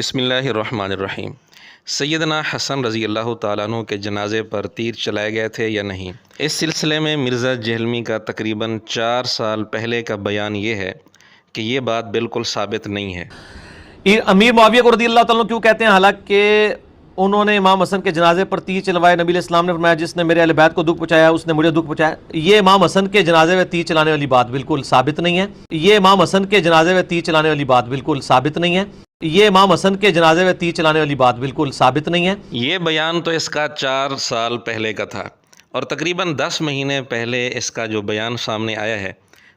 بسم اللہ الرحمن الرحیم۔ سیدنا حسن رضی اللہ تعالیٰ عنہ کے جنازے پر تیر چلائے گئے تھے یا نہیں، اس سلسلے میں مرزا جہلمی کا تقریباً 4 سال پہلے کا بیان یہ ہے کہ یہ بات بالکل ثابت نہیں ہے۔ امیر معاویہ کو رضی اللہ تعالیٰ عنہ کیوں کہتے ہیں؟ حالانکہ انہوں نے امام حسن کے جنازے پر تیر چلوائے۔ نبی علیہ السلام نے فرمایا جس نے میرے اہل بیت کو دکھ پہنچایا اس نے مجھے دکھ پہنچایا۔ یہ امام حسن کے جنازے میں تیر چلانے والی بات بالکل ثابت نہیں ہے۔ یہ امام حسن کے جنازے میں تیر چلانے والی بات بالکل ثابت نہیں ہے۔ یہ امام حسن کے جنازے میں تیر چلانے والی بات بالکل ثابت نہیں ہے۔ یہ بیان تو اس کا 4 سال پہلے کا تھا، اور تقریباً 10 مہینے پہلے اس کا جو بیان سامنے آیا ہے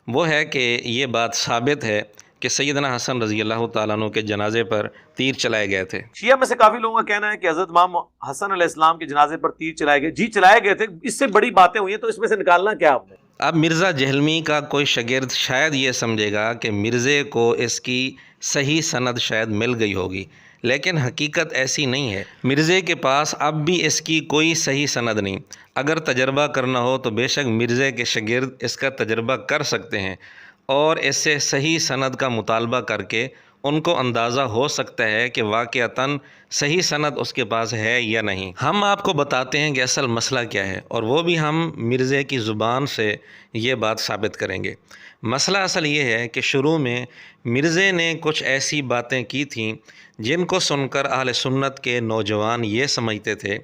وہ ہے کہ یہ بات ثابت ہے کہ سیدنا حسن رضی اللہ تعالیٰ عنہ کے جنازے پر تیر چلائے گئے تھے۔ شیعہ میں سے کافی لوگوں کا کہنا ہے کہ حضرت امام حسن علیہ السلام کے جنازے پر تیر چلائے گئے۔ جی چلائے گئے تھے، اس سے بڑی باتیں ہوئی ہیں، تو اس میں سے نکالنا کیا آپ نے؟ اب مرزا جہلمی کا کوئی شاگرد شاید یہ سمجھے گا کہ مرزے کو اس کی صحیح سند شاید مل گئی ہوگی، لیکن حقیقت ایسی نہیں ہے۔ مرزے کے پاس اب بھی اس کی کوئی صحیح سند نہیں۔ اگر تجربہ کرنا ہو تو بے شک مرزے کے شاگرد اس کا تجربہ کر سکتے ہیں اور اس سے صحیح سند کا مطالبہ کر کے ان کو اندازہ ہو سکتا ہے کہ واقعتاً صحیح سند اس کے پاس ہے یا نہیں۔ ہم آپ کو بتاتے ہیں کہ اصل مسئلہ کیا ہے، اور وہ بھی ہم مرزے کی زبان سے یہ بات ثابت کریں گے۔ مسئلہ اصل یہ ہے کہ شروع میں مرزے نے کچھ ایسی باتیں کی تھیں جن کو سن کر اہل سنت کے نوجوان یہ سمجھتے تھے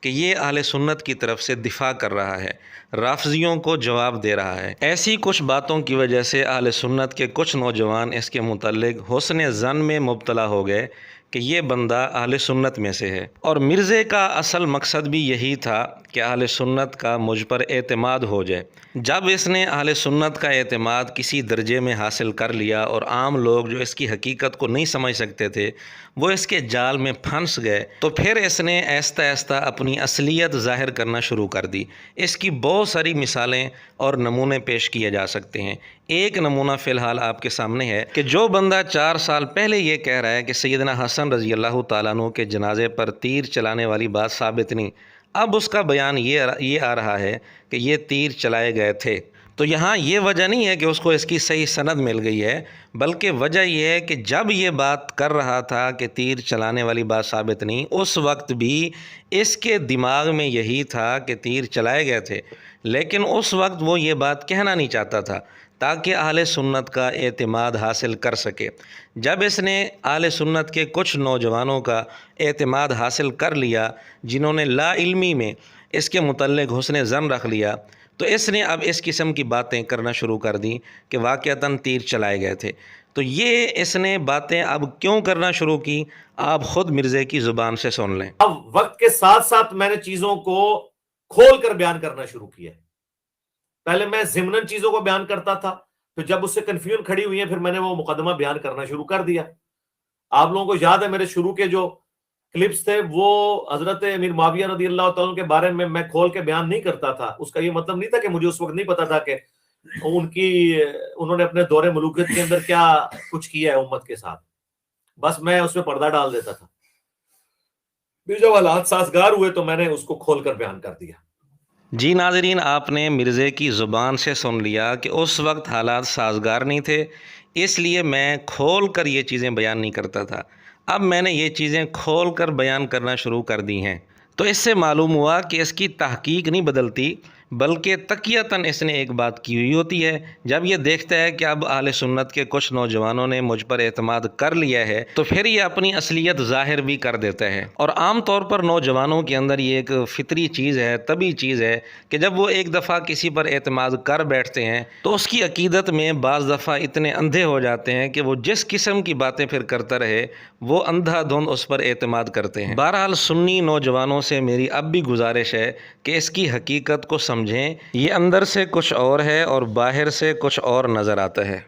کہ یہ اہل سنت کی طرف سے دفاع کر رہا ہے، رافضیوں کو جواب دے رہا ہے۔ ایسی کچھ باتوں کی وجہ سے اہل سنت کے کچھ نوجوان اس کے متعلق حسن ظن میں مبتلا ہو گئے کہ یہ بندہ اہل سنت میں سے ہے، اور مرزے کا اصل مقصد بھی یہی تھا کہ اہل سنت کا مجھ پر اعتماد ہو جائے۔ جب اس نے اہل سنت کا اعتماد کسی درجے میں حاصل کر لیا اور عام لوگ جو اس کی حقیقت کو نہیں سمجھ سکتے تھے وہ اس کے جال میں پھنس گئے، تو پھر اس نے آہستہ آہستہ اپنی اصلیت ظاہر کرنا شروع کر دی۔ اس کی بہت ساری مثالیں اور نمونے پیش کیے جا سکتے ہیں۔ ایک نمونہ فی الحال آپ کے سامنے ہے کہ جو بندہ 4 سال پہلے یہ کہہ رہا ہے کہ سیدنا حسن رضی اللہ تعالیٰ عنہ کے جنازے پر تیر چلانے والی بات ثابت نہیں، اب اس کا بیان یہ آ رہا ہے کہ یہ تیر چلائے گئے تھے، تو یہاں یہ وجہ نہیں ہے کہ اس کو اس کی صحیح سند مل گئی ہے، بلکہ وجہ یہ ہے کہ جب یہ بات کر رہا تھا کہ تیر چلانے والی بات ثابت نہیں، اس وقت بھی اس کے دماغ میں یہی تھا کہ تیر چلائے گئے تھے، لیکن اس وقت وہ یہ بات کہنا نہیں چاہتا تھا تاکہ اہل سنت کا اعتماد حاصل کر سکے۔ جب اس نے اہل سنت کے کچھ نوجوانوں کا اعتماد حاصل کر لیا جنہوں نے لا علمی میں اس کے متعلق حسن ظن رکھ لیا، تو اس نے اب اس قسم کی باتیں کرنا شروع کر دیں کہ واقعتاً تیر چلائے گئے تھے۔ تو یہ اس نے باتیں اب کیوں کرنا شروع کی، آپ خود مرزے کی زبان سے سن لیں۔ اب وقت کے ساتھ ساتھ میں نے چیزوں کو کھول کر بیان کرنا شروع کیا ہے۔ پہلے میں ضمناً چیزوں کو بیان کرتا تھا، پھر جب اس سے کنفیوژن کھڑی ہوئی ہے پھر میں نے وہ مقدمہ بیان کرنا شروع کر دیا۔ آپ لوگوں کو یاد ہے میرے شروع کے جو کلپس تھے وہ حضرت امیر معاویہ رضی اللہ تعالیٰ کے بارے میں کھول کے بیان نہیں کرتا تھا۔ اس کا یہ مطلب نہیں تھا کہ مجھے اس وقت نہیں پتا تھا کہ انہوں نے اپنے دور ملوکیت کے اندر کیا کچھ کیا ہے امت کے ساتھ، بس میں اس میں پردہ ڈال دیتا تھا۔ پھر جب حالات سازگار ہوئے تو میں نے اس کو کھول کر بیان کر دیا۔ جی ناظرین، آپ نے مرزے کی زبان سے سن لیا کہ اس وقت حالات سازگار نہیں تھے، اس لیے میں کھول کر یہ چیزیں بیان نہیں کرتا تھا۔ اب میں نے یہ چیزیں کھول کر بیان کرنا شروع کر دی ہیں، تو اس سے معلوم ہوا کہ اس کی تحقیق نہیں بدلتی، بلکہ تقیتاً اس نے ایک بات کی ہوئی ہوتی ہے۔ جب یہ دیکھتا ہے کہ اب اہل سنت کے کچھ نوجوانوں نے مجھ پر اعتماد کر لیا ہے تو پھر یہ اپنی اصلیت ظاہر بھی کر دیتا ہے۔ اور عام طور پر نوجوانوں کے اندر یہ ایک فطری چیز ہے، طبی چیز ہے کہ جب وہ ایک دفعہ کسی پر اعتماد کر بیٹھتے ہیں تو اس کی عقیدت میں بعض دفعہ اتنے اندھے ہو جاتے ہیں کہ وہ جس قسم کی باتیں پھر کرتا رہے وہ اندھا دھند اس پر اعتماد کرتے ہیں۔ بہرحال سنی نوجوانوں سے میری اب بھی گزارش ہے کہ اس کی حقیقت کو سمجھیں، یہ اندر سے کچھ اور ہے اور باہر سے کچھ اور نظر آتا ہے۔